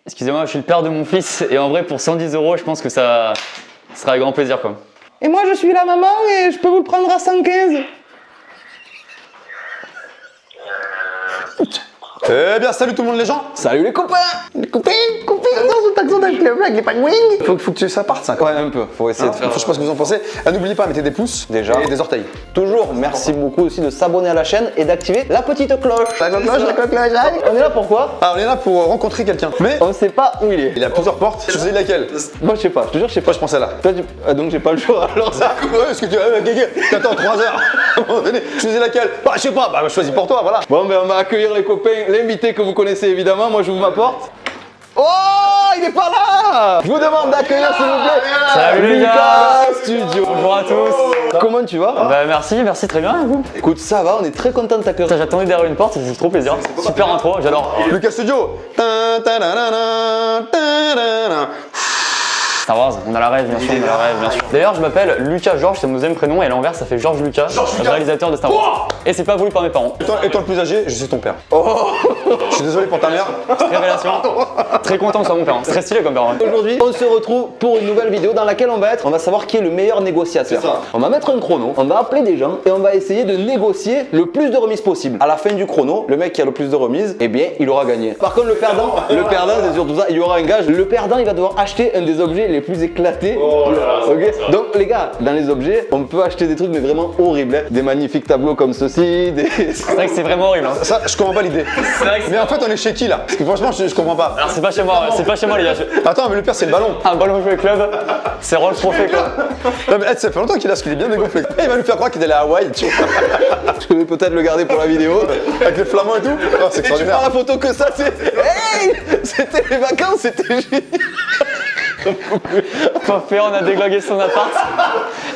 Excusez-moi, je suis le père de mon fils et en vrai pour 110 €, je pense que ça sera avec grand plaisir quoi. Et moi je suis la maman et je peux vous le prendre à 115. Eh bien, salut tout le monde les gens. Salut les copains. Les copains, dans ce taxon avec les pingouins. Faut que ça parte ça. Ouais, un peu, faut essayer de faire. Je sais pas ce que vous en pensez. N'oubliez pas, mettez des pouces Déjà. et des orteils. Toujours, merci beaucoup aussi de s'abonner à la chaîne et d'activer la petite cloche. La cloche, on est là pourquoi? Ah, on est là pour rencontrer quelqu'un. Mais On sait pas où il est. il a plusieurs portes. Choisis laquelle. Moi je sais pas, je te jure je sais pas. Moi, je pensais là. Toi, donc j'ai pas le choix alors ça. Ouais, ce que tu t'attends 3 heures. À un moment donné, choisis laquelle. Bah, je sais pas. Bah, choisis pour toi, voilà. Bon ben on va accueillir les copains, l'invité que vous connaissez évidemment, moi j'ouvre ma porte. Oh, il est pas là. Je vous demande d'accueillir s'il vous plaît. Salut les Lucas gars. Studio. Bonjour à tous. Comment tu vas? Bah merci très bien et vous? Écoute, ça va, on est très content de t'accueillir. Putain, j'attendais derrière une porte, ça fait trop plaisir. Super intro, j'adore. Lucas Studio. Star Wars, on a la rêve bien sûr, on a la rêve bien sûr. D'ailleurs je m'appelle Lucas Georges, c'est mon deuxième prénom et à l'envers ça fait Georges Lucas, réalisateur de Star Wars. Et c'est pas voulu par mes parents. Étant le plus âgé, je suis ton père. Je suis désolé pour ta mère. Révélation. Très content que ce soit mon père, hein. Très stylé comme père. Hein. Aujourd'hui, on se retrouve pour une nouvelle vidéo dans laquelle on va savoir qui est le meilleur négociateur. C'est ça. On va mettre un chrono, on va appeler des gens et on va essayer de négocier le plus de remises possible. À la fin du chrono, le mec qui a le plus de remises, eh bien, il aura gagné. Par contre, le perdant, c'est surtout ça, il y aura un gage. Le perdant, il va devoir acheter un des objets les plus éclatés. Ok. Donc les gars, dans les objets, on peut acheter des trucs mais vraiment horribles. Hein. Des magnifiques tableaux comme ceci, C'est vrai que c'est vraiment horrible. Hein. Ça, je comprends pas l'idée. C'est vrai que c'est... Mais en fait, on est chez qui là? Parce que franchement, je comprends pas. Alors c'est pas chez moi, c'est pas chez moi les gars. Attends, mais le pire, c'est le ballon. Un ballon joué club, c'est Rolls Profé quoi. Non, mais ça fait longtemps qu'il a ce qu'il est bien dégonflé. Il va nous faire croire qu'il est allé à Hawaï, tu vois. je vais peut-être le garder pour la vidéo. Avec les flamants et tout. Oh, c'est Et tu prends extraordinaire. la photo que ça, c'est... Hey, c'était les vacances, c'était génial. Profé, on a déglingué son appart,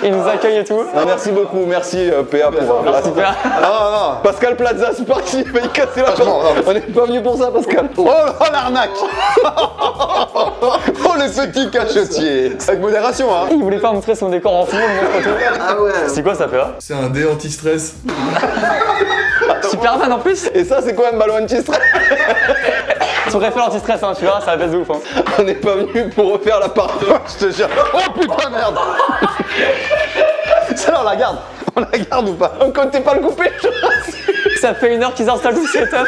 il nous accueille et tout. Non, merci beaucoup, merci PA pour... Super. Ah non. Pascal Plaza, c'est parti, il va y casser la Franchement, porte. non. On n'est pas venu pour ça, Pascal. Oh, l'arnaque. Oh, le petit cachotier. Avec modération, hein. Il voulait pas montrer son décor en fond, il montre tout. Ah ouais. C'est quoi ça PA? C'est un dé anti-stress. Superman en plus. Et ça, c'est quoi un ballon anti-stress? Son référent anti-stress, hein, tu verras, ça baisse de ouf. Hein. On n'est pas venu pour refaire l'appart. Je te jure. Oh putain, merde. Ça, on la garde. On la garde ou pas? On comptait pas le couper, je Ça fait 1 heure qu'ils installent tout le setup.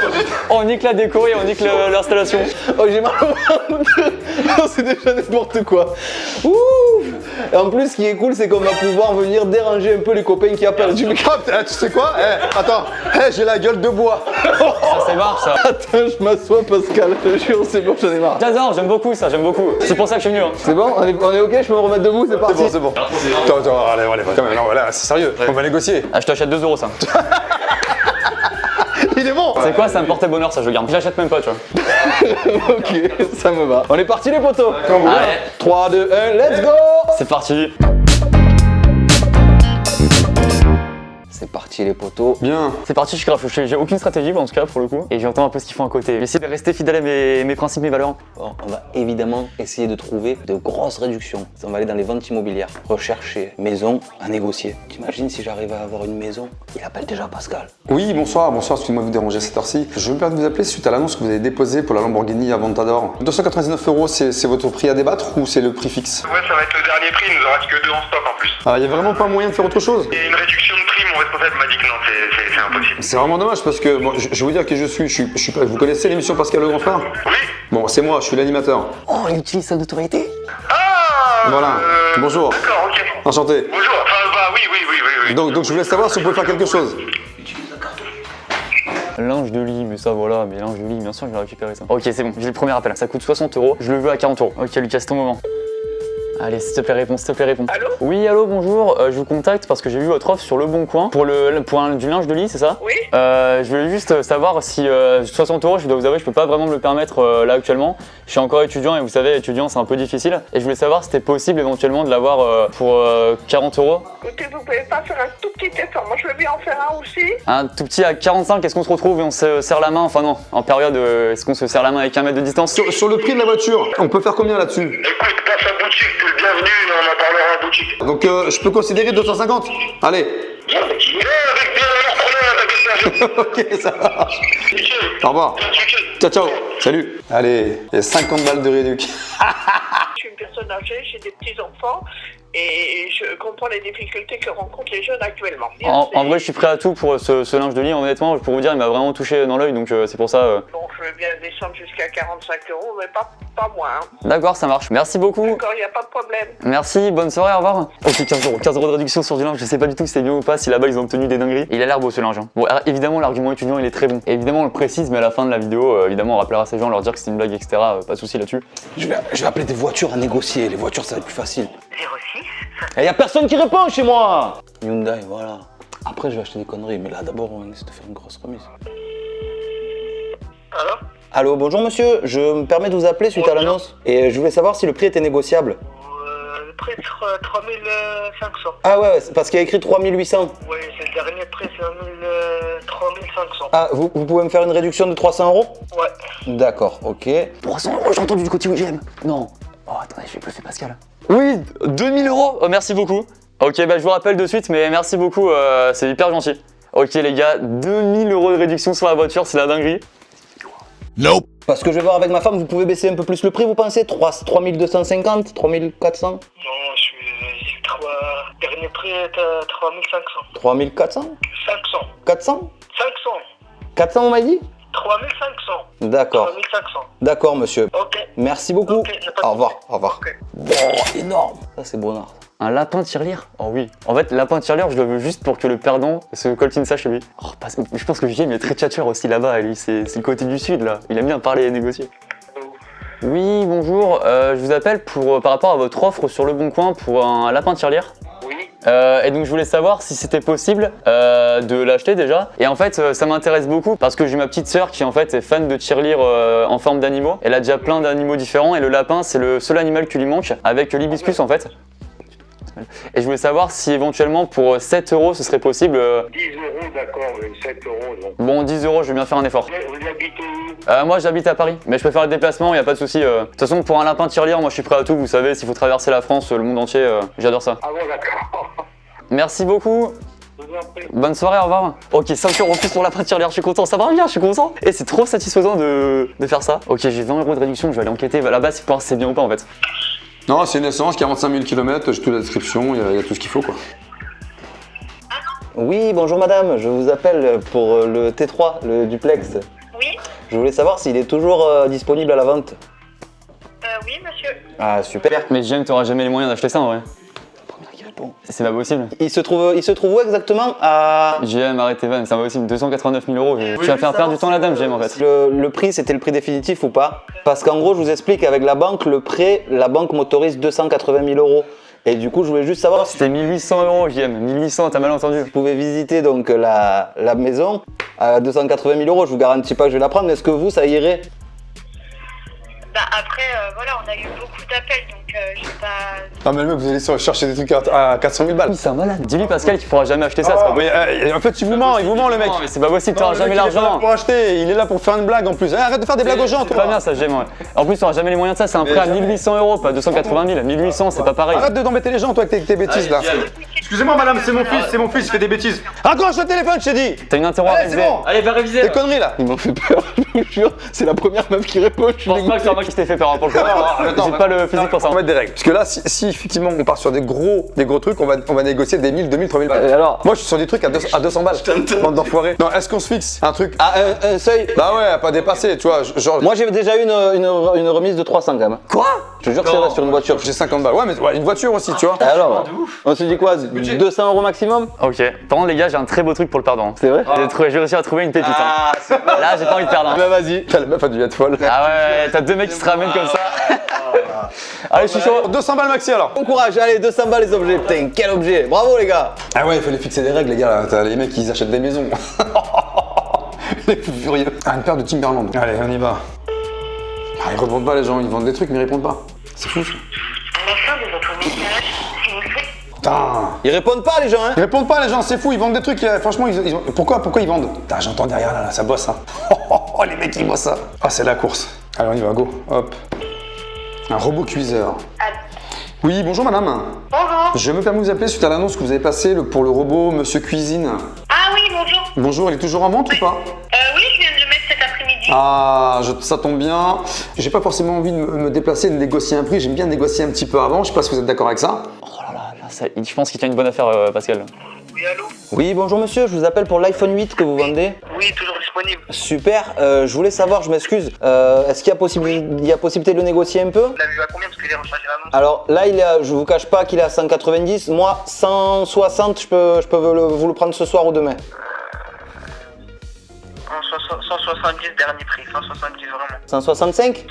On nique la déco et on nique l'installation. Oh, j'ai mal au ventre. Non, c'est déjà n'importe quoi. Ouh. Et en plus, ce qui est cool, c'est qu'on va pouvoir venir déranger un peu les copains qui appellent. Tu sais quoi? Attends. J'ai la gueule de bois. Ça c'est marre ça. Attends, je m'assois, Pascal. Je te jure, c'est bon, j'en ai marre. J'adore, j'aime beaucoup ça, j'aime beaucoup. C'est pour ça que je suis venu. Hein. C'est bon, on est ok, je peux me remettre debout, c'est parti. C'est bon. Attends, allez. Quand même, non, voilà, c'est sérieux. On va négocier. Ah, je t'achète 2 € ça. Il est bon. C'est quoi, ça me portait bonheur ça, je le garde. J'achète même pas, tu vois. Ok, ça me va. On est parti les potos. Allez, 3, 2, 1, let's go. c'est parti. C'est parti les potos. Bien. C'est parti, je suis grave. J'ai aucune stratégie en tout cas pour le coup. Et j'entends un peu ce qu'ils font à côté. J'essaie de rester fidèle à mes principes, mes valeurs. Bon, on va évidemment essayer de trouver de grosses réductions. On va aller dans les ventes immobilières, rechercher maison à négocier. T'imagines si j'arrive à avoir une maison? Il appelle déjà Pascal. Oui, bonsoir, excusez-moi de vous déranger à cette heure-ci. Je me permets de vous appeler suite à l'annonce que vous avez déposée pour la Lamborghini Aventador. 299 €, c'est votre prix à débattre ou c'est le prix fixe? Ouais, ça va être le dernier prix, il nous en reste que 2 en stock en plus. Ah, il y a vraiment pas moyen de faire autre chose? Et une réduction de prix, mon responsable m'a dit que non, c'est impossible. C'est vraiment dommage parce que bon, je vais vous dire qui je suis pas. Vous connaissez l'émission Pascal le Grand Frère? Oui. Bon, c'est moi, je suis l'animateur. Oh, il utilise sa notoriété. Ah Voilà. Bonjour. D'accord, ok. Enchanté. Bonjour, enfin, bah oui. Donc je voulais savoir si vous pouvez faire quelque chose. Linge de lit, mais ça voilà, mais linge de lit, bien sûr, je vais récupérer ça. Ok, c'est bon, j'ai le premier appel. Ça coûte 60 €, je le veux à 40 €. Ok, Lucas, c'est ton moment. Allez, s'il te plaît, réponds, s'il te plaît, réponds. Allô? Oui, allô, bonjour. Je vous contacte parce que j'ai vu votre offre sur Le Bon Coin pour du linge de lit, c'est ça? Oui. Je voulais juste savoir si 60 €, je dois vous avouer, je peux pas vraiment me le permettre là actuellement. Je suis encore étudiant et vous savez, étudiant, c'est un peu difficile. Et je voulais savoir si c'était possible éventuellement de l'avoir pour 40 €. Écoutez, vous pouvez pas faire un tout petit effort. Moi, je veux bien en faire un aussi. Un tout petit à 45, est-ce qu'on se retrouve et on se serre la main? Enfin non, en période, est-ce qu'on se serre la main avec 1 mètre de distance? Sur le prix de la voiture, on peut faire combien là-dessus? Écoute, passe à boutique, t'es le bienvenu, on en parlera à boutique. Donc je peux considérer 250. Allez. Ouais, avec bien, alors, t'inquiète Ok, ça marche. Nickel. Au revoir. Nickel. Ciao, ciao. Salut. Allez, il y a 50 balles de réduc. Je suis une personne âgée, j'ai des petits-enfants et je comprends les difficultés que rencontrent les jeunes actuellement. En vrai, je suis prêt à tout pour ce linge de lit. Honnêtement, pour vous dire, il m'a vraiment touché dans l'œil, donc c'est pour ça. Bon, je veux bien descendre jusqu'à 45 €, mais pas moins. Hein. D'accord, ça marche. Merci beaucoup. D'accord, il n'y a pas de problème. Merci, bonne soirée, au revoir. Ok, 15 € de réduction sur du linge. Je sais pas du tout si c'est bien ou pas, si là-bas ils ont obtenu des dingueries. Il a l'air beau ce linge. Hein. Bon, alors, évidemment, l'argument étudiant il est très bon. Et évidemment, on le précise, mais à la fin de la vidéo, évidemment, on rappellera ces gens, leur dire que c'est une blague, etc. Pas de souci là-dessus. Je vais appeler des voitures à négocier. Les voitures, ça va être plus facile. 06. Et y a personne qui répond chez moi. Hyundai, voilà. Après, je vais acheter des conneries, mais là, d'abord, on essaie de faire une grosse remise. Alors Allô, bonjour monsieur. Je me permets de vous appeler suite à l'annonce. Et je voulais savoir si le prix était négociable. Le prix sera 3500. Ah ouais, c'est parce qu'il y a écrit 3800. Oui, c'est le dernier prix, c'est 3500. Ah, vous pouvez me faire une réduction de 300 €? Ouais. D'accord, ok. 300 €, j'ai entendu du côté WGM. Non. Oh, attendez, je vais bluffer Pascal. Oui, 2000 €. Oh, merci beaucoup. Ok, bah je vous rappelle de suite, mais merci beaucoup, c'est hyper gentil. Ok les gars, 2000 € de réduction sur la voiture, c'est la dinguerie. Parce que je vais voir avec ma femme, vous pouvez baisser un peu plus le prix, vous pensez? 3250, 3400? Non, je suis. Dernier prix est à 3500. 3400? 500. 400? 500. 400 on m'a dit? 3500. D'accord. 3500. D'accord monsieur. Ok. Merci beaucoup. Ok, y a pas de Au revoir, au revoir. Ok. Oh, énorme. Ça c'est bonnard. Un lapin tirelire? Oh oui. En fait, lapin tirelire, je le veux juste pour que le perdant se coltine ça chez lui. Oh, parce que je pense que JM est très tchatcheur aussi là-bas, et lui, c'est le côté du sud là. Il aime bien parler et négocier. Oui, bonjour. Je vous appelle par rapport à votre offre sur Le Bon Coin pour un lapin tirelire. Oui. Et donc je voulais savoir si c'était possible de l'acheter déjà. Et en fait ça m'intéresse beaucoup parce que j'ai ma petite sœur qui en fait est fan de tirelire en forme d'animaux. Elle a déjà plein d'animaux différents et le lapin c'est le seul animal qui lui manque avec l'hibiscus en fait. Et je voulais savoir si éventuellement pour 7 € ce serait possible. 10 €, d'accord, mais 7 €, donc. Bon 10 € je vais bien faire un effort. Vous habitez où? Moi j'habite à Paris mais je peux faire le déplacement, il n'y a pas de souci. De toute façon pour un lapin tirelire moi je suis prêt à tout, vous savez s'il faut traverser la France, le monde entier, j'adore ça. Ah bon, d'accord. Merci beaucoup. Je vous en prie. Bonne soirée, au revoir. Ok, 5 € en plus pour la lapin tirelire, je suis content, ça va bien, je suis content. Et c'est trop satisfaisant de faire ça. Ok, j'ai 20 € de réduction, je vais aller enquêter là-bas pour voir si c'est bien ou pas en fait. Non, c'est une essence, 45 000 km, j'ai toute la description, il y a tout ce qu'il faut quoi. Oui, bonjour madame, je vous appelle pour le T3, le duplex. Oui, Je voulais savoir s'il est toujours disponible à la vente. oui, monsieur. Ah super. Mais JM, t'auras jamais les moyens d'acheter ça en vrai. C'est pas possible. Il se trouve où exactement? À... JM, arrêtez van, c'est pas possible. 289 000 €. Tu vas faire perdre du temps à la dame, JM en fait. Le prix, c'était le prix définitif ou pas? Parce qu'en gros, je vous explique, avec la banque, le prêt, la banque m'autorise 280 000 €. Et du coup, je voulais juste savoir si C'était 1800 €, JM. 1800, t'as mal entendu. vous pouvez visiter donc la maison à 280 000 €. Je vous garantis pas que je vais la prendre, mais est-ce que vous, ça irait? Bah après, voilà, on a eu beaucoup d'appels, donc j'ai pas... Ah mais le mec, vous allez chercher des trucs à 400 000 balles. Oui, c'est un malade. Dis-lui Pascal qu'il pourra jamais acheter ça, c'est pas possible. Mais, en fait, il vous ment le mec. Non, mais c'est pas possible, t'auras Non, le jamais mec, il est pas là l'argent. pour acheter, il est là pour faire une blague en plus. Arrête de faire des blagues aux gens, C'est toi. pas bien ça, JM. Ouais. En plus, t'auras jamais les moyens de ça, c'est un prêt à 1800 €, pas 280 000. 1800, c'est pas pareil. Arrête d'embêter les gens, toi, avec tes bêtises là. Excusez-moi madame, c'est mon fils, il fait des bêtises. Raccroche le téléphone, je t'ai dit. T'as une interro à Allez, c'est réviser. bon. Allez, va réviser. Des conneries là. Il m'en fait peur, je vous jure. C'est la première meuf qui répond. Je pense pas que c'est moi qui t'ai fait peur hein, pour le coup. J'ai pas le physique pour ça. On va mettre des règles. Parce que là, si effectivement on part sur des gros trucs, on va négocier des 1000, 2000, 3000 balles. Alors, Moi je suis sur des trucs à 200 balles. Bande d'enfoirés. Non, est-ce qu'on se fixe un truc? à un seuil. Bah ouais, à pas dépasser, tu vois. Genre, Moi, j'ai déjà eu une remise de 300 quand même. Quoi? Je te jure que c'est vrai sur une voiture. j'ai 50 balles. Ouais, mais ouais, une voiture aussi, tu vois. Alors, on se dit quoi? 200 € maximum? Ok. Par contre, les gars, j'ai un très beau truc pour le perdant. C'est vrai? J'ai réussi à trouver une pépite. Hein. Là, j'ai pas envie de perdre. Hein. Bah vas-y. La meuf a dû être folle. Ah ouais, t'as deux mecs qui se ramènent comme ça. Allez, je suis chaud. 200 balles maxi alors. Bon courage, allez, 200 balles les objets. Putain, quel objet. Bravo les gars. Ah ouais, il fallait fixer des règles, les gars. Là. T'as les mecs, ils achètent des maisons. Les fous furieux. Ah, une paire de Timberland. Allez, on y va. Ah, ils répondent pas, les gens. Ils vendent des trucs, mais ils répondent pas. C'est fou, ça. À la fin de votre message, s'il vous plaît, Putain. Ils répondent pas les gens, hein. Ils répondent pas, les gens. C'est fou. Ils vendent des trucs. Franchement, pourquoi ils vendent? Putain, j'entends derrière, là, ça bosse, hein. Oh, les mecs, ils bossent ça. Ah, c'est la course. Allez, on y va, go. Hop. Un robot cuiseur. Oui, bonjour madame. bonjour. Je me permets de vous appeler suite à l'annonce que vous avez passée pour le robot Monsieur Cuisine. Ah oui, bonjour. Bonjour, il est toujours en vente ou pas? Oui, je viens de le mettre cet après-midi. Ah, ça tombe bien. J'ai pas forcément envie de me déplacer, de négocier un prix. J'aime bien négocier un petit peu avant. Je sais pas si vous êtes d'accord avec ça. Oh là, je pense qu'il tient une bonne affaire, Pascal. Oui, allô? Oui, bonjour monsieur, je vous appelle pour l'iPhone 8 que vous vendez. Oui, toujours disponible. Super, je voulais savoir, je m'excuse, est-ce qu'il y a possibilité de le négocier un peu? Vous l'avez vu à combien parce que j'ai rechargé l'annonce? Alors là, je vous cache pas qu'il est à 190. Moi, 160, je peux vous le prendre ce soir ou demain. 170 dernier prix, 170 vraiment. 165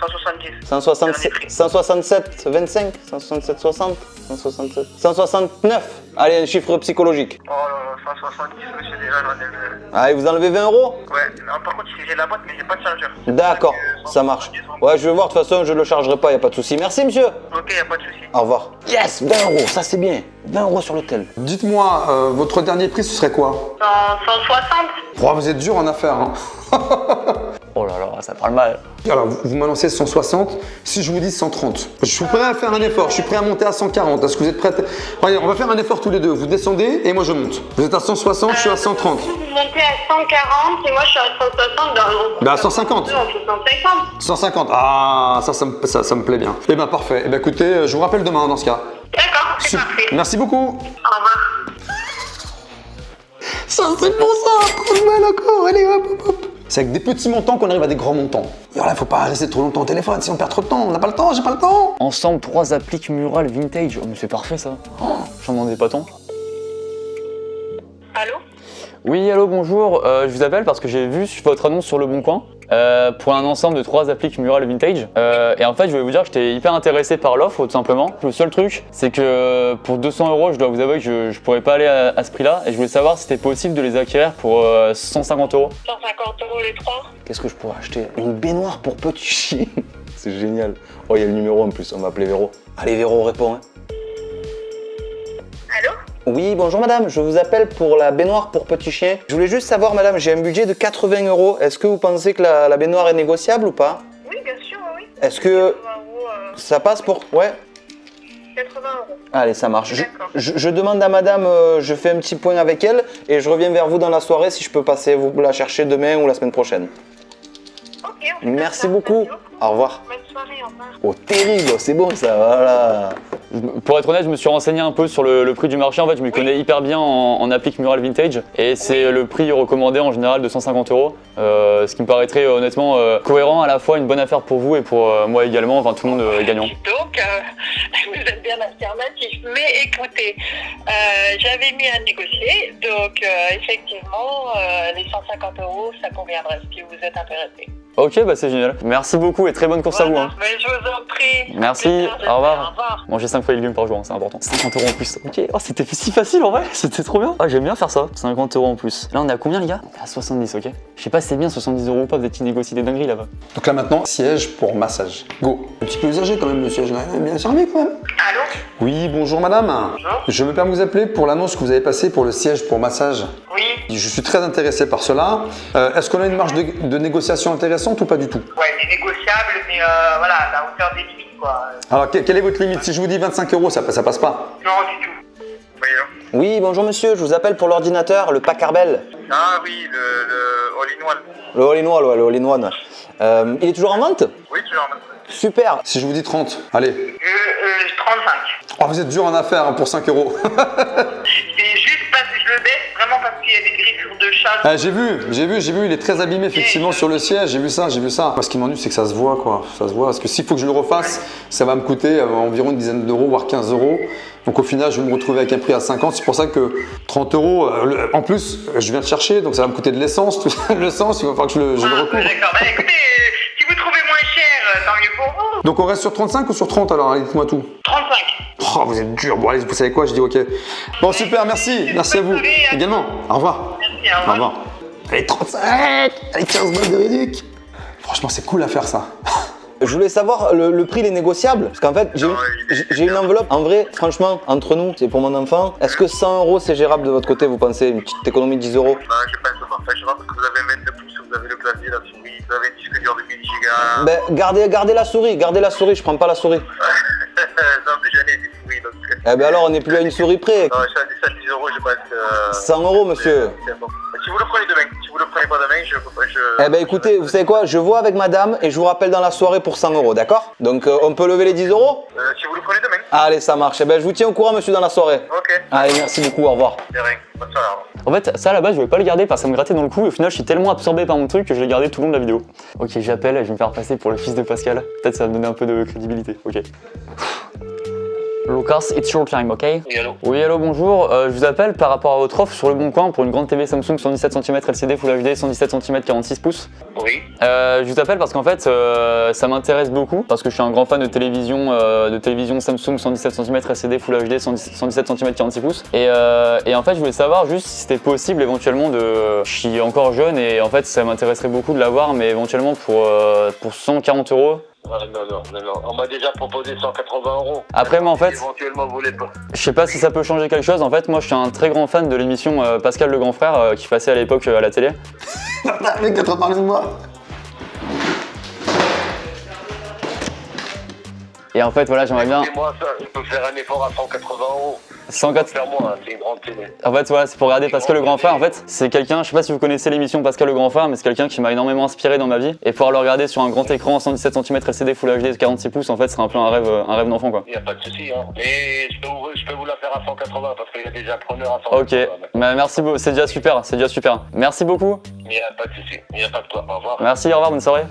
170. 167, 25, 167, 60, 167, 169. Allez, un chiffre psychologique. Oh là là, 170 monsieur, déjà j'en ai vu. Allez, vous enlevez 20 €? Ouais, non, par contre j'ai la boîte mais j'ai pas de chargeur. D'accord, Donc, ça marche. 170, vraiment. Ouais, je vais voir, de toute façon, je le chargerai pas, y a pas de souci. Merci monsieur. Ok, y a pas de souci. Au revoir. Yes, 20 €, ça c'est bien. 20 € sur l'hôtel. Dites-moi, votre dernier prix, ce serait quoi? 160. Oh, vous êtes dur en affaires, hein. Oh là là, ça parle mal. Alors, vous m'annoncez 160. Si je vous dis 130, je suis prêt à faire un effort. Je suis prêt à monter à 140. Est-ce que vous êtes prêts? Regardez, on va faire un effort tous les deux. Vous descendez et moi je monte. Vous êtes à 160, je suis à 130. Vous montez à 140 et moi je suis à 160 dans Bah, 150. 150. 150. Ah, ça me plaît bien. Eh ben parfait. Eh ben écoutez, je vous rappelle demain dans ce cas. D'accord, c'est parfait. Merci beaucoup. Au revoir. Ça, c'est pour ça. Trop de mal encore. Allez, hop, hop, hop. C'est avec des petits montants qu'on arrive à des grands montants. Et voilà, faut pas rester trop longtemps au téléphone, si on perd trop de temps. On n'a pas le temps, j'ai pas le temps. Ensemble, 3 appliques murales vintage. Oh, mais c'est parfait ça. Oh, j'en demandais pas tant. Allô? Oui, allô, bonjour. Je vous appelle parce que j'ai vu votre annonce sur Le Bon Coin pour un ensemble de 3 appliques murales vintage. Et en fait, je voulais vous dire que j'étais hyper intéressé par l'offre, tout simplement. Le seul truc, c'est que pour 200 €, je dois vous avouer que je pourrais pas aller à ce prix-là. Et je voulais savoir si c'était possible de les acquérir pour 150 €. 150 € les 3. Qu'est-ce que je pourrais acheter? Une baignoire pour petit chien. C'est génial. Oh, il y a le numéro en plus, on va appeler Véro. Allez, Véro, réponds. Hein. Allô? Oui, bonjour madame, je vous appelle pour la baignoire pour petit chien. Je voulais juste savoir madame, j'ai un budget de 80 €. Est-ce que vous pensez que la baignoire est négociable ou pas? Oui, bien sûr, oui. Est-ce que 80 €, ça passe pour... Ouais. 80 €. Allez, ça marche. D'accord. Je demande à madame, je fais un petit point avec elle et je reviens vers vous dans la soirée si je peux passer vous la chercher demain ou la semaine prochaine. Ok, on fait comme Merci ça. beaucoup. Au revoir. Bonne soirée, au revoir. Oh, terrible, c'est bon ça, voilà. Pour être honnête, je me suis renseigné un peu sur le prix du marché. En fait, je me connais hyper bien en applique murale vintage. Et c'est le prix recommandé en général de 150 €. Ce qui me paraîtrait honnêtement cohérent, à la fois une bonne affaire pour vous et pour moi également. Enfin, tout le monde est gagnant. Donc, vous êtes bien affirmatif. Mais écoutez, j'avais mis à négocier. Donc, effectivement, les 150 €, ça conviendrait si vous êtes intéressé. Ok, bah c'est génial. Merci beaucoup et très bonne course à vous. Hein. Mais je vous en prie. Merci, Plaisir, au j'espère. revoir. Au revoir. Manger 5 fruits et légumes par jour, hein, c'est important. 50 € en plus. Ok, oh, c'était si facile en vrai, c'était trop bien. Ah, j'aime bien faire ça. 50 € en plus. Là, on est à combien, les gars? On est à 70, ok. Je sais pas si c'est bien 70 € ou pas, peut-être qu'il négocie des dingueries là-bas. Donc là maintenant, siège pour massage. Go. Un petit peu usagé quand même le siège, il est bien servi quand même. Allô? Oui, bonjour madame. Je me permets de vous appeler pour l'annonce que vous avez passée pour le siège pour massage. Oui. Je suis très intéressé par cela. Est-ce qu'on a une marge de négociation intéressante ou pas du tout? Ouais, il est négociable, mais voilà, à la hauteur des limites, quoi. Alors, quelle est votre limite? Si je vous dis 25 €, ça passe pas. Non, du tout. Voyez. Oui, bonjour monsieur, je vous appelle pour l'ordinateur, le Packard-Bell. Ah oui, le all-in-one. Le all-in-one, ouais, le all-in-one. Il est toujours en vente? Oui, toujours en même. Super. Si je vous dis 30, allez. 35. Oh, vous êtes dur en affaires hein, pour 5 €. C'est juste parce que je le baisse vraiment parce qu'il y a des griffures de chat. Ah, j'ai vu, il est très abîmé effectivement sur le siège, j'ai vu ça. Ce qui m'ennuie, c'est que ça se voit quoi, ça se voit. Parce que s'il faut que je le refasse, ça va me coûter environ une dizaine d'euros, voire 15 €. Donc au final, je vais me retrouver avec un prix à 50. C'est pour ça que 30 €, en plus, je viens de chercher, donc ça va me coûter de l'essence, tout ça, l'essence, il va falloir que je le recouvre. D'accord, bah écoutez, si vous trouvez moins cher, tant mieux pour vous. Donc on reste sur 35 ou sur 30 alors, allez, dites-moi tout. 35. Oh, vous êtes dur, bon allez, vous savez quoi, je dis ok. Bon super, merci à vous également. Au revoir. Merci, au Au revoir. revoir. Allez, 35, allez, 15 balles de réduc. Franchement, c'est cool à faire ça. Je voulais savoir, le prix il est négociable? Parce qu'en fait, j'ai une enveloppe. En vrai, franchement, entre nous, c'est pour mon enfant. Est-ce que 100 € c'est gérable de votre côté, vous pensez? Une petite économie de 10 €? Bah, je pense pas. Enfin, je sais pas parce que vous avez un 22 pouces, vous avez le clavier, la souris, vous avez un disque dur de 1000 gigas. Ben, gardez la souris, je prends pas la souris. Non, mais j'en ai des souris donc. Eh ben alors, on n'est plus à une souris près. Non, ça 10 €, je pense. 100 € monsieur. C'est bon. Si vous le prenez demain, prenez pas demain, Eh ben écoutez, vous savez quoi, je vois avec madame et je vous rappelle dans la soirée pour 100 €, d'accord? Donc on peut lever les 10 €? Si vous le prenez demain. Allez, ça marche. Eh ben je vous tiens au courant, monsieur, dans la soirée. Ok. Allez, merci beaucoup, au revoir. De rien. Bonne soirée. Au revoir. En fait, ça à la base, je voulais pas le garder parce que ça me grattait dans le cou. Et au final, je suis tellement absorbé par mon truc que je l'ai gardé tout le long de la vidéo. Ok, j'appelle, je vais me faire passer pour le fils de Pascal. Peut-être ça va me donner un peu de crédibilité. Ok. Lucas, it's your time, ok? Oui, allô. Oui, allô, bonjour. Je vous appelle par rapport à votre offre sur le Bon Coin pour une grande TV Samsung 117 cm LCD Full HD 117 cm 46 pouces. Oui. Je vous appelle parce qu'en fait, ça m'intéresse beaucoup parce que je suis un grand fan de télévision Samsung 117 cm LCD Full HD 117 cm 46 pouces. Et en fait, je voulais savoir juste si c'était possible éventuellement de... Je suis encore jeune et en fait, ça m'intéresserait beaucoup de l'avoir, mais éventuellement pour 140 €. Ah, non. On m'a déjà proposé 180 €. Après, moi en fait, Éventuellement, vous voulez pas. je sais pas si ça peut changer quelque chose. En fait, moi je suis un très grand fan de l'émission Pascal le Grand Frère qui passait à l'époque à la télé. Le mec, t'as trop parlé de moi. Et en fait, voilà, j'aimerais bien. Moi, ça, je peux faire un effort à 180 €. 104. Faire moi, hein, c'est une grande télé. En fait, voilà, c'est pour regarder Pascal le Grand Frère. En fait, c'est quelqu'un, je sais pas si vous connaissez l'émission Pascal le Grand Frère, mais c'est quelqu'un qui m'a énormément inspiré dans ma vie. Et pouvoir le regarder sur un grand écran 117 cm LCD Full HD 46 pouces, en fait, c'est un peu un rêve d'enfant, quoi. Il n'y a pas de souci, hein. Mais je peux vous la faire à 180 parce qu'il y a déjà preneur à 180. Ok, bah, merci beaucoup, c'est déjà super, Merci beaucoup. Il n'y a pas de souci, il n'y a pas que toi. Au revoir. Merci, au revoir, bonne soirée.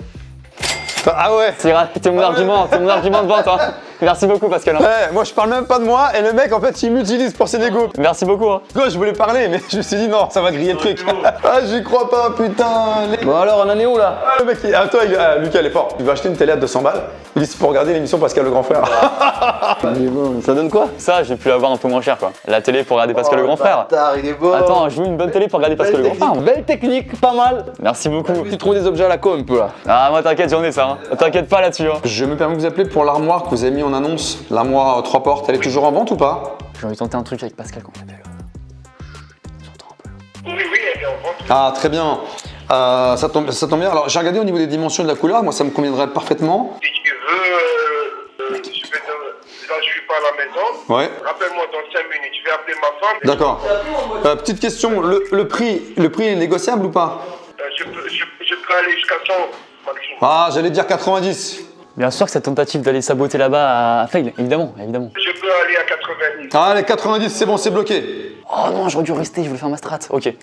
Ah ouais. C'est mon argument de vente, hein. Merci beaucoup, Pascal. Ouais, moi je parle même pas de moi et le mec en fait il m'utilise pour ses négos. Merci beaucoup, hein. Quoi, je voulais parler mais je me suis dit non, ça va griller le truc. Ah, j'y crois pas, putain. Bon alors, on en est où là? Ah, le mec, Lucas, il est fort. Il va acheter une télé à 200 balles. Il dit c'est pour regarder l'émission Pascal le Grand Frère. Ça donne quoi? Ça, j'ai pu l'avoir un peu moins cher, quoi. La télé pour regarder Pascal le Grand Frère. Bâtard, il est beau. Attends, je veux une bonne télé pour regarder Pascal le Grand Frère. Belle technique, pas mal. Merci beaucoup. Tu trouves des objets à la con un peu là. Ah, moi, t'inquiète, j'en ai ça, hein. T'inquiète pas là-dessus, hein. Je me permets de vous appeler pour l'armoire que vous avez mis en annonce. L'armoire 3 portes, elle est toujours en vente ou pas? J'ai envie de tenter un truc avec Pascal, qu'on appelle. J'entends un peu. Oui, elle est en vente. Ah, très bien. Ça tombe bien. Alors j'ai regardé au niveau des dimensions de la couleur, moi ça me conviendrait parfaitement. Si tu veux, là je suis pas à la maison. Ouais. Rappelle-moi dans 5 minutes, je vais appeler ma femme. D'accord. Petite question, le prix est négociable ou pas? Je peux aller jusqu'à 100 maximum. Ah, j'allais dire 90. Bien sûr que cette tentative d'aller saboter là-bas a fail, évidemment. Je peux aller à 90. Ah, les 90, c'est bon, c'est bloqué. Oh non, j'aurais dû rester, je voulais faire ma strat. Ok.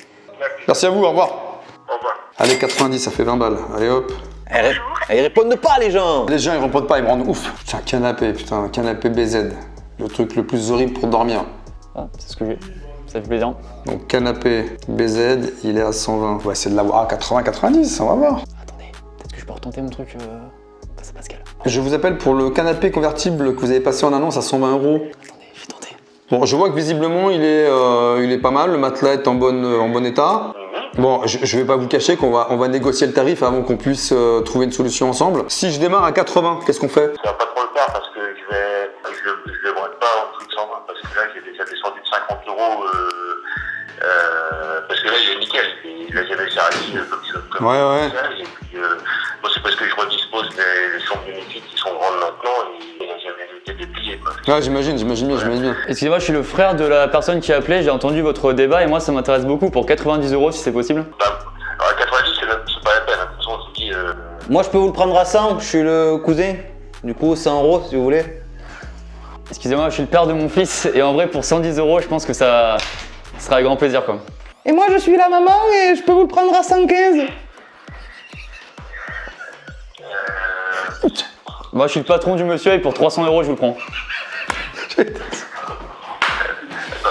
Merci à vous, au revoir. Au revoir. Allez, 90, ça fait 20 balles. Allez hop. Ils répondent pas, les gens. Les gens, ils répondent pas, ils me rendent ouf. Putain, un canapé BZ. Le truc le plus horrible pour dormir. Ah, c'est ce que j'ai. Ça fait plaisir. Donc, canapé BZ, il est à 120. On va essayer de l'avoir à 80, 90, on va voir. Attendez, peut-être que je peux retenter mon truc face à Pascal. Je vous appelle pour le canapé convertible que vous avez passé en annonce à 120 €. Attendez, je vais tenter. Bon, je vois que visiblement, il est pas mal. Le matelas est en bon état. Bon, je vais pas vous cacher qu'on va négocier le tarif avant qu'on puisse trouver une solution ensemble. Si je démarre à 80, qu'est-ce qu'on fait? Ça va pas trop le faire parce que je vais pas en dessous de 120 parce que là j'ai déjà descendu de 50 €. Parce que là il est nickel. Là j'avais servi comme Ouais. ça. Et puis bon, c'est parce que je redispose des chambres magnifiques qui sont grandes maintenant et j'avais été déplié. Ah, j'imagine bien. Excusez-moi, je suis le frère de la personne qui a appelé, j'ai entendu votre débat et moi ça m'intéresse beaucoup pour 90 € si c'est possible. Alors 90 c'est pas la peine. De toute façon on se dit. Moi, je peux vous le prendre à 100, je suis le cousin. Du coup, 100 € si vous voulez. Excusez-moi, je suis le père de mon fils et en vrai pour 110 €, je pense que ça sera avec grand plaisir, quoi. Et moi, je suis la maman et je peux vous le prendre à 115. Moi je suis le patron du monsieur et pour 300 €, je vous le prends. Attendez,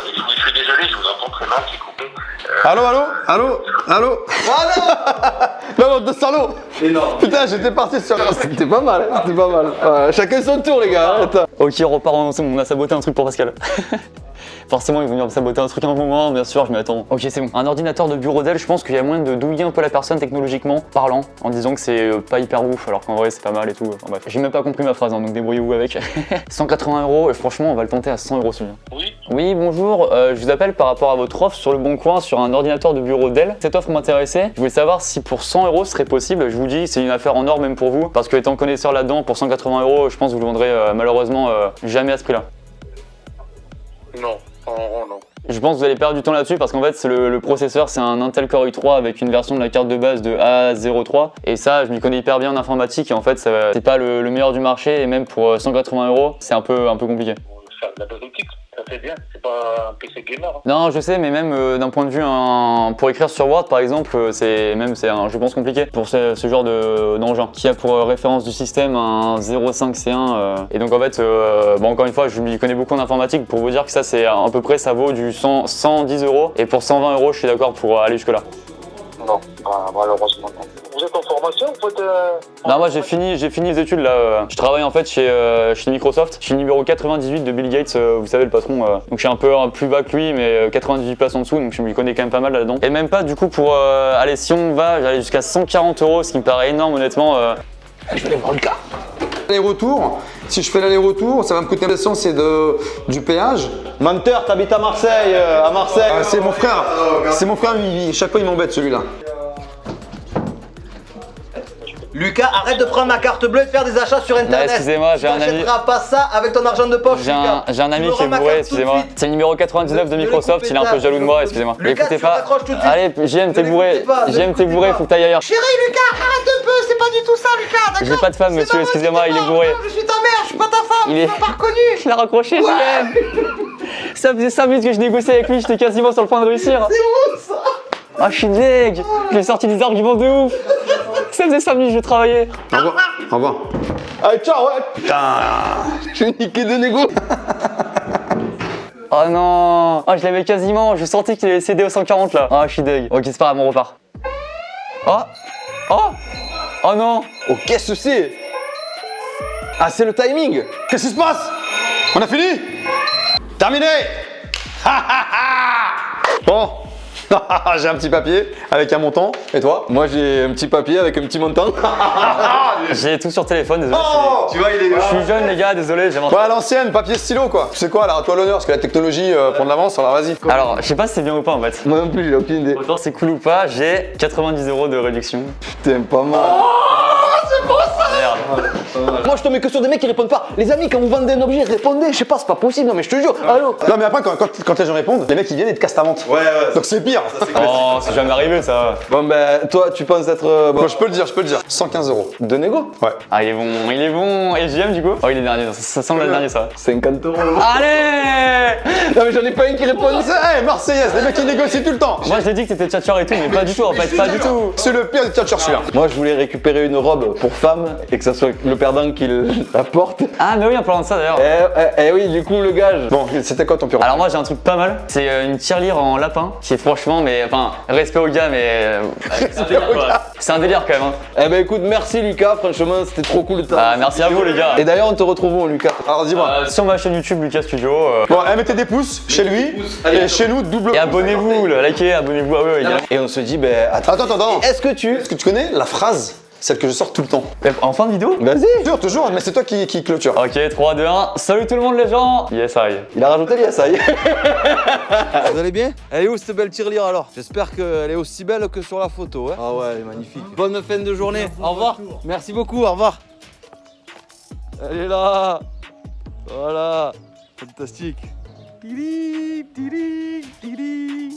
je suis désolé, je vous entends très mal, c'est coupé. Allô. Non, 200 €. Putain, j'étais parti sur... C'était pas mal, c'était pas mal. Chacun son tour, les gars. Attends. Ok, on repart, on a saboté un truc pour Pascal. Forcément, ils vont venir me saboter un truc à un moment, bien sûr, je m'y attends. Ok, c'est bon. Un ordinateur de bureau d'elle, je pense qu'il y a moyen de douiller un peu la personne technologiquement parlant, en disant que c'est pas hyper ouf, alors qu'en vrai c'est pas mal et tout. Enfin bref, j'ai même pas compris ma phrase, hein, donc débrouillez-vous avec. 180 €, et franchement, on va le tenter à 100 € celui-là. Oui. Oui, bonjour, je vous appelle par rapport à votre offre sur le Bon Coin sur un ordinateur de bureau d'elle. Cette offre m'intéressait, je voulais savoir si pour 100 € ce serait possible. Je vous dis, c'est une affaire en or même pour vous, parce que étant connaisseur là-dedans, pour 180 €, je pense que vous le vendrez malheureusement jamais à ce prix-là. Non, en rond, non. Je pense que vous allez perdre du temps là-dessus parce qu'en fait le processeur c'est un Intel Core i3 avec une version de la carte de base de A03 et ça je m'y connais hyper bien en informatique et en fait c'est pas le meilleur du marché et même pour 180 €, c'est un peu compliqué. Faire de la domotique, ça fait bien. C'est pas un PC gamer. Hein. Non, je sais, mais même d'un point de vue pour écrire sur Word par exemple, je pense compliqué pour ce genre d'engin qui a pour référence du système un 0.5C1 et donc en fait encore une fois je m'y connais beaucoup en informatique pour vous dire que ça c'est à peu près ça vaut du 110 € et pour 120 € je suis d'accord pour aller jusque là. Non, malheureusement non. Vous êtes en formation ou faites Non, moi j'ai fini les études là. Je travaille en fait chez Microsoft. Je suis numéro 98 de Bill Gates, vous savez le patron. Donc je suis un peu plus bas que lui, mais 98 places en dessous, donc je me connais quand même pas mal là-dedans. Et même pas du coup pour aller si on va, j'allais jusqu'à 140 €, ce qui me paraît énorme honnêtement. Je vais aller voir le cas. L'aller-retour, si je fais l'aller-retour, ça va me coûter l'essence et du péage. Menteur, t'habites à Marseille, Ah, c'est mon frère Vivi. Chaque fois il m'embête celui-là. Lucas, arrête de prendre ma carte bleue et de faire des achats sur internet. Excusez-moi, j'ai un ami. Tu n'achèteras pas ça avec ton argent de poche. J'ai un ami qui est bourré, excusez-moi. C'est le numéro 99 de Microsoft, il est un peu jaloux de moi, excusez-moi. Lucas, Écoutez tu pas. raccroches tout de suite. Allez, JM, t'es bourré. JM, t'es bourré, faut que t'ailles ailleurs. Chérie, Lucas, arrête un peu, c'est pas du tout ça, Lucas, d'accord? J'ai pas de femme, monsieur, excusez-moi, il est bourré. Je suis ta mère, je suis pas ta femme, Il est- tu m'as pas reconnu. Je l'ai raccroché, JM. Ça faisait 5 minutes que je négociais avec lui, j'étais quasiment sur le point de réussir. C'est où ça? Ah, je suis deg. J'ai sorti des arguments de ouf. Ça faisait 5 minutes que je travaillais. Au revoir. Au revoir. Allez, ciao, ouais. Putain, j'ai niqué de négo. Oh non. Ah, je l'avais quasiment, je sentais qu'il allait céder au 140 là. Ah, je suis deg. Ok, c'est pas grave, on repart. Oh. Oh. Oh non. Oh, qu'est-ce que c'est? Ah, c'est le timing. Qu'est-ce qui se passe? On a fini? Terminé. Bon. J'ai un petit papier avec un montant. Et toi? Moi, j'ai un petit papier avec un petit montant. J'ai tout sur téléphone, désolé. Oh, tu vois, il est. Je suis jeune les gars, désolé, j'ai Ouais, à l'ancienne, papier stylo quoi. Tu sais quoi, alors à toi l'honneur, parce que la technologie prend de l'avance, alors vas-y. Alors, je sais pas si c'est bien ou pas en fait. Moi non plus, j'ai aucune idée. Autant c'est cool ou pas, j'ai 90 € de réduction. Putain, pas mal. Merde. Moi, je tombe que sur des mecs qui répondent pas. Les amis, quand vous vendez un objet, répondez. Je sais pas, c'est pas possible. Non, mais je te jure. Allô? Non mais après quand les gens répondent, les mecs ils viennent et te cassent ta vente. Ouais. Donc c'est pire. Oh, c'est jamais arrivé ça. Bon, ben, toi, tu penses être. Moi je peux le dire. 115 €. De négo? Ouais. Ah, il est bon. Et JM du coup? Oh, il est dernier, ça semble le dernier ça. 50 €. Allez! Non, mais j'en ai pas un qui répond. Hey, Marseillaise, les mecs ils négocient tout le temps. Moi je t'ai dit que t'étais tchatcheur et tout, mais pas du tout en fait, pas du tout. C'est le pire des tchatchers celui-là. Moi, je voulais récupérer une robe pour femme et que ça soit le perdant qui la porte. Ah, mais oui, en parlant de ça d'ailleurs. Eh oui, du coup, le gage. Bon, c'était quoi ton pire? Alors moi j'ai un truc pas mal, c'est une tirelire en lapin qui est franchement, mais enfin, respect aux gars, mais c'est un délire quoi. C'est un délire quand même. Hein. Eh ben, écoute, merci Lucas. Franchement, c'était trop cool de t'avoir. Ah, merci à vous les gars. Et d'ailleurs, on te retrouve où, Lucas? Alors dis-moi. Sur ma chaîne YouTube Lucas Studio. Bon, mettez des pouces chez lui et chez nous double. Et abonnez-vous, likez, abonnez-vous à eux également. Et on se dit, ben, attends. Attends. Est-ce que tu. Est-ce que tu connais la phrase, celle que je sors tout le temps? En fin de vidéo? Vas-y. Toujours, mais c'est toi qui clôture. Ok, 3, 2, 1. Salut tout le monde les gens. Yes, I. Il a rajouté les ça y est. Vous allez bien? Elle est où cette belle tirelire alors? J'espère qu'elle est aussi belle que sur la photo. Hein. Ah ouais, elle est magnifique. Bonne fin de journée. Au revoir. Merci beaucoup, au revoir. Elle est là. Voilà. Fantastique. Tiri, tiri, tiri.